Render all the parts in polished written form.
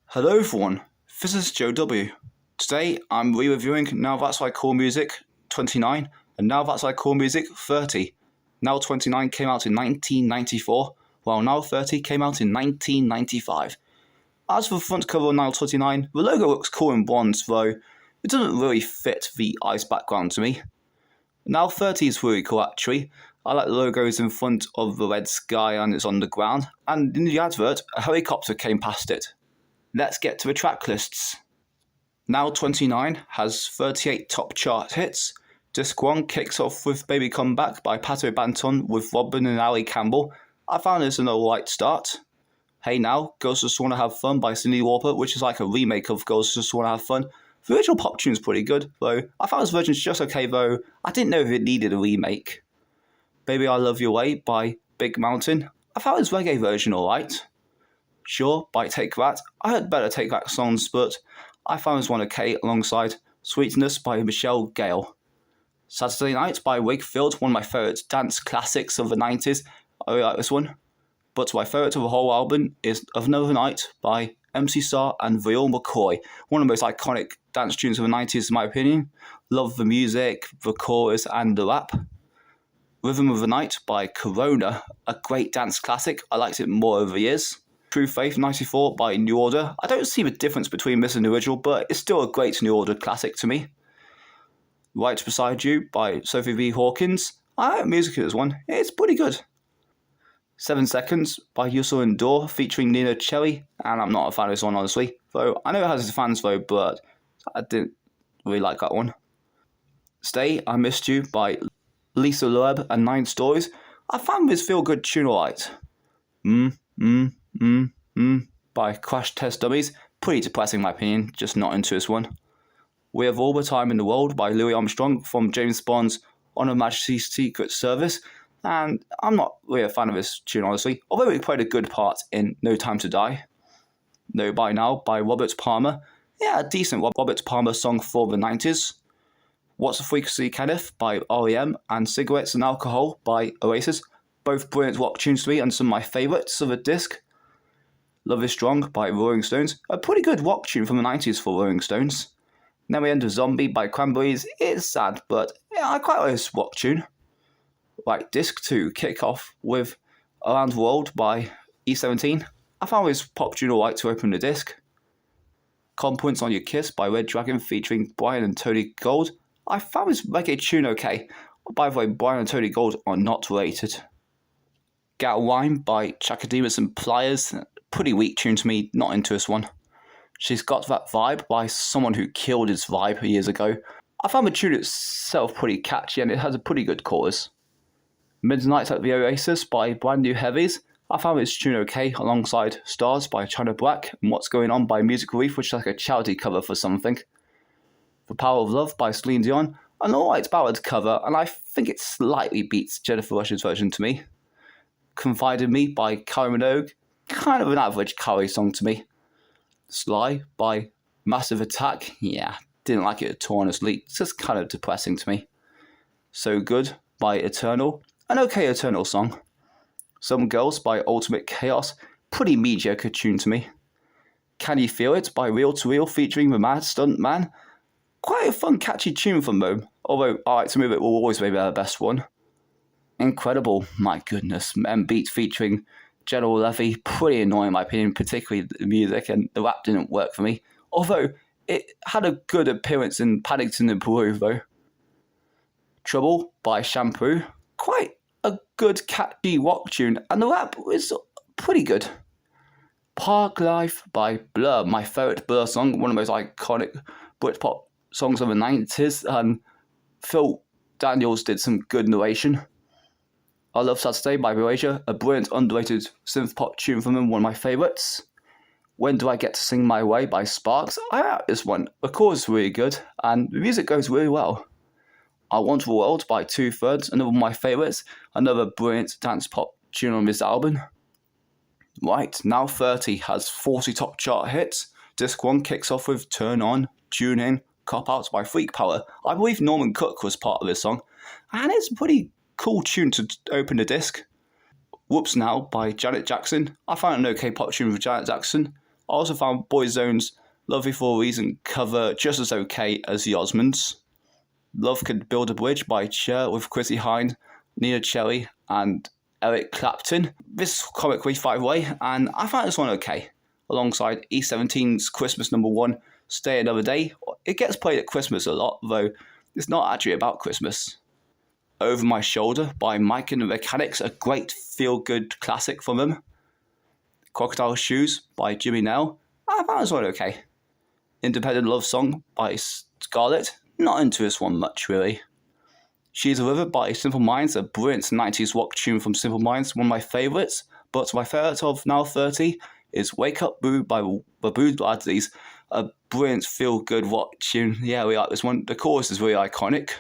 Hello everyone, this is Joe W. Today I'm re-reviewing Now That's What I Call Music 29 and Now That's What I Call Music 30. Now 29 came out in 1994, while Now 30 came out in 1995. As for the front cover of Now 29, the logo looks cool in bronze, though it doesn't really fit the ice background to me. Now 30 is really cool actually. I like the logos in front of the red sky and it's on the ground, and in the advert, a helicopter came past it. Let's get to the track lists. Now 29 has 38 top chart hits. Disc 1 kicks off with Baby Come Back by Pato Banton with Robin and Ali Campbell. I found this an alright start. Hey Now, Girls Just Wanna Have Fun by Cyndi Lauper, which is like a remake of Girls Just Wanna Have Fun. The original pop tune's pretty good, though I found this version's just okay, though I didn't know if it needed a remake. Baby I Love Your Way by Big Mountain. I found this reggae version alright. Sure by Take That. I heard better Take That songs, but I found this one okay alongside Sweetness by Michelle Gale. Saturday Night by Wakefield, one of my favourite dance classics of the 90s. I really like this one. But my favourite of the whole album is Of Another Night by MC Star and Viola McCoy. One of the most iconic dance tunes of the 90s in my opinion. Love the music, the chorus and the rap. Rhythm of the Night by Corona, a great dance classic. I liked it more over the years. True Faith 94 by New Order. I don't see the difference between this and the original, but it's still a great New Order classic to me. Right Beside You by Sophie V. Hawkins. I like the music of this one. It's pretty good. 7 Seconds by Yusso and Dor featuring Nina Cherry, and I'm not a fan of this one honestly, though I know it has its fans though, but I didn't really like that one. Stay, I Missed You by Lisa Loeb and 9 Stories. I found this feel good tune alright. By Crash Test Dummies. Pretty depressing in my opinion, just not into this one. We Have All the Time in the World by Louis Armstrong from James Bond's On Her Majesty's Secret Service. And I'm not really a fan of this tune, honestly, although it played a good part in No Time to Die. Know By Now by Robert Palmer. Yeah, a decent Robert Palmer song for the 90s. What's the Frequency, Kenneth by R.E.M. and Cigarettes and Alcohol by Oasis. Both brilliant rock tunes to me and some of my favourites of the disc. Love Is Strong by Rolling Stones. A pretty good rock tune from the 90s for Rolling Stones. Then we end with Zombie by Cranberries. It's sad, but yeah, I quite like this rock tune. Right, disc 2, kick off with Around the World by E17. I found this pop tune alright to open the disc. Compliments on Your Kiss by Red Dragon featuring Brian and Tony Gold. I found this reggae tune okay. By the way, Brian and Tony Gold are not related. Gal Wine by Chakademus and Pliers. Pretty weak tune to me, not into this one. She's Got That Vibe by someone who killed his vibe years ago. I found the tune itself pretty catchy and it has a pretty good chorus. Midnight at the Oasis by Brand New Heavies. I found this tune okay alongside Stars by China Black and What's Going On by Music Relief, which is like a charity cover for something. The Power of Love by Celine Dion. An alright ballad cover and I think it slightly beats Jennifer Rush's version to me. Confide in Me by Kylie Minogue. Kind of an average Kylie song to me. Sly by Massive Attack. Yeah, didn't like it at all honestly. It's just kind of depressing to me. So Good by Eternal. An okay Eternal song. Some Girls by Ultimate Chaos. Pretty mediocre tune to me. Can You Feel It by Real to Real featuring the Mad Stunt Man. Quite a fun catchy tune from them, although I Like to Move It will always be their best one. Incredible, my goodness. M-Beat featuring General Levy. Pretty annoying in my opinion, particularly the music, and the rap didn't work for me. Although it had a good appearance in Paddington and Peru though. Trouble by Shampoo. Quite a good catchy rock tune, and the rap was pretty good. Park Life by Blur, my favourite Blur song, one of the most iconic Britpop songs of the 90s, and Phil Daniels did some good narration. I Love Saturday by Erasure, a brilliant underrated synth pop tune from them, one of my favourites. When Do I Get to Sing My Way by Sparks. I like this one. The chorus is really good, and the music goes really well. I Want the World by Two Thirds, another one of my favourites, another brilliant dance pop tune on this album. Right, Now 30 has 40 top chart hits. Disc 1 kicks off with Turn On, Tune In, Cop Out by Freak Power. I believe Norman Cook was part of this song, and it's a pretty cool tune to open the disc. Whoops Now by Janet Jackson. I found an okay pop tune for Janet Jackson. I also found Boyzone's Lovely for a Reason cover just as okay as the Osmonds. Love Could Build a Bridge by Cher with Chrissy Hynde, Nina Cherry and Eric Clapton. This comic relief by the way, and I found this one okay. Alongside E17's Christmas #1, Stay Another Day. It gets played at Christmas a lot, though it's not actually about Christmas. Over My Shoulder by Mike and the Mechanics, a great feel-good classic from them. Crocodile Shoes by Jimmy Nail. I found this one okay. Independent Love Song by Scarlett. Not into this one much, really. She's a River by Simple Minds, a brilliant 90s rock tune from Simple Minds, one of my favourites. But my favourite of Now 30 is Wake Up Boo by the Boo Radleys, a brilliant feel-good rock tune. Yeah, we like this one. The chorus is really iconic.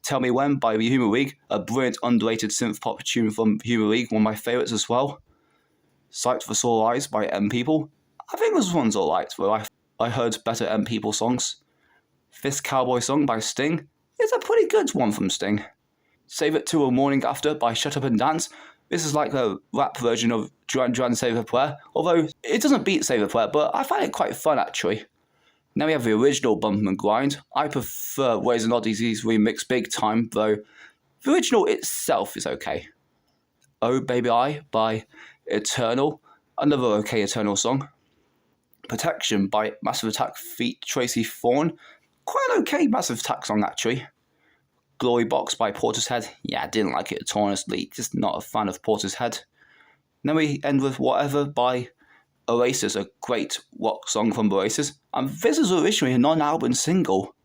Tell Me When by the Human League, a brilliant underrated synth pop tune from Human League, one of my favourites as well. Sight for Sore Eyes by M People. I think this one's alright, though I heard better M People songs. This Cowboy Song by Sting is a pretty good one from Sting. Save It Till the Morning After by Shut Up and Dance. This is like a rap version of Duran Duran Save a Prayer, although it doesn't beat Save a Prayer, but I find it quite fun actually. Now we have the original Bump and Grind. I prefer Ways and Odysseys remix big time, though the original itself is okay. Oh Baby I by Eternal, another okay Eternal song. Protection by Massive Attack feat. Tracy Thorn, quite an okay Massive Attack song actually. Glory Box by Portishead, yeah, I didn't like it at all honestly, just not a fan of Portishead. Then we end with Whatever by Oasis, a great rock song from Oasis, and this is originally a non-album single.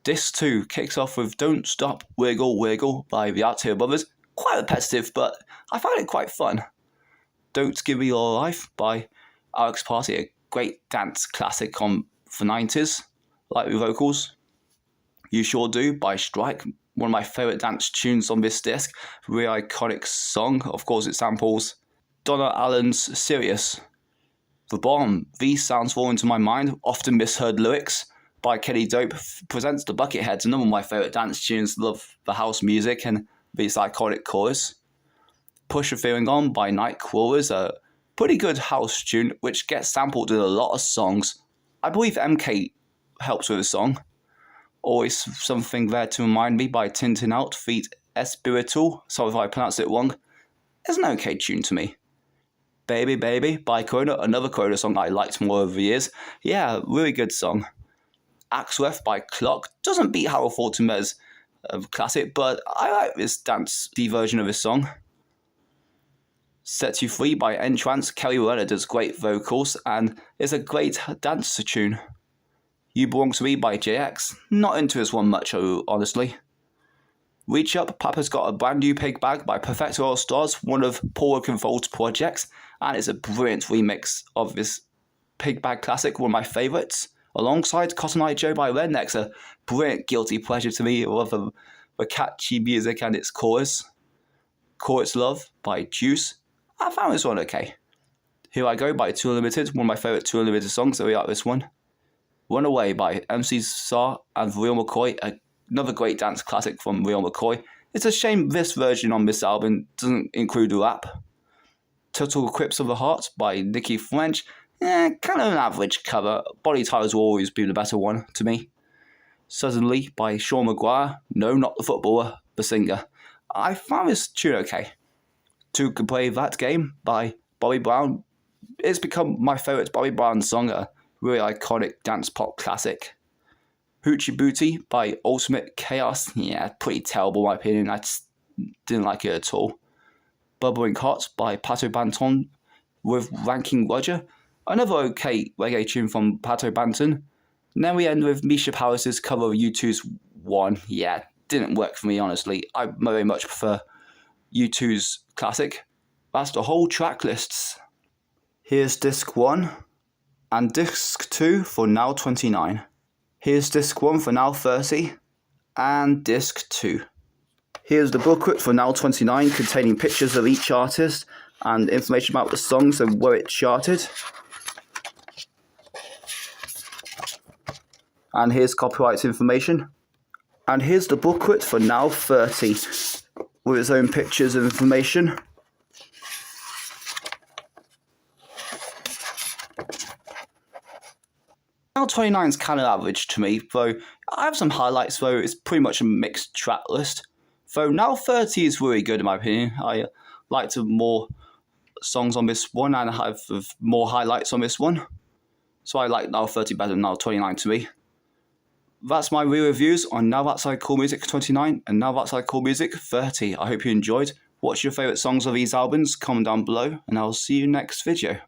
Disc 2 kicks off with Don't Stop Wiggle Wiggle by the Artio Brothers, quite repetitive but I found it quite fun. Don't Give Me Your Life by Alex Party, a great dance classic from the 90s, like the vocals. You Sure Do by Strike, one of my favourite dance tunes on this disc, really iconic song, of course it samples Donna Allen's Sirius. The Bomb, These Sounds Fall Into My Mind, often misheard lyrics by Kenny Dope, presents the Bucketheads, another of my favourite dance tunes, love the house music and this iconic chorus. Push Your Feeling On by Nightcrawlers, a pretty good house tune which gets sampled in a lot of songs. I believe MK helps with the song. Always Something There to Remind Me by Tintin Out feat. Espiritual, sorry if I pronounced it wrong. It's an okay tune to me. Baby Baby by Corona, another Corona song I liked more over the years. Yeah, really good song. Axworth by Clock, doesn't beat Harold Faltermeyer's classic, but I like this dance version of this song. Set You Free by Entrance, Kelly Rowland does great vocals and is a great dance tune. You Belong to Me by JX, not into this one much honestly. Reach Up, Papa's Got a Brand New Pig Bag by Perfecto All Stars, one of Paul Oakenfold's projects, and it's a brilliant remix of this Pig Bag classic, one of my favourites. Alongside Cotton Eye Joe by Rednecks, a brilliant guilty pleasure to me. I love the catchy music and its chorus. Chorus Love by Juice, I found this one okay. Here I Go by Too Unlimited, one of my favourite Too Unlimited songs, so we like this one. Run Away by MC Sar and Real McCoy, another great dance classic from Real McCoy. It's a shame this version on this album doesn't include a rap. Total Eclipse of the Heart by Nikki French, kind of an average cover. Body Tyler's will always be the better one to me. Suddenly by Sean McGuire, no, not the footballer, the singer. I found this tune okay. Two Can Play That Game by Bobby Brown. It's become my favourite Bobby Brown song, a really iconic dance pop classic. Hoochie Booty by Ultimate Chaos. Yeah, pretty terrible in my opinion. I just didn't like it at all. Bubbling Hot by Pato Banton with Ranking Roger. Another okay reggae tune from Pato Banton. And then we end with Misha Paris's cover of U2's One. Yeah, didn't work for me honestly. I very much prefer U2's classic. That's the whole track lists. Here's disc 1 and disc 2 for Now 29. Here's disc 1 for Now 30 and disc 2. Here's the booklet for Now 29 containing pictures of each artist and information about the songs and where it charted. And here's copyright information. And here's the booklet for Now 30 with its own pictures and information. Now 29 is kind of average to me, though I have some highlights, though it's pretty much a mixed track list. Though Now 30 is really good in my opinion. I liked more songs on this one and I have more highlights on this one. So I like Now 30 better than Now 29 to me. That's my reviews on Now That's Like Cool Music 29 and Now That's Like Cool Music 30. I hope you enjoyed. What's your favourite songs of these albums? Comment down below and I'll see you next video.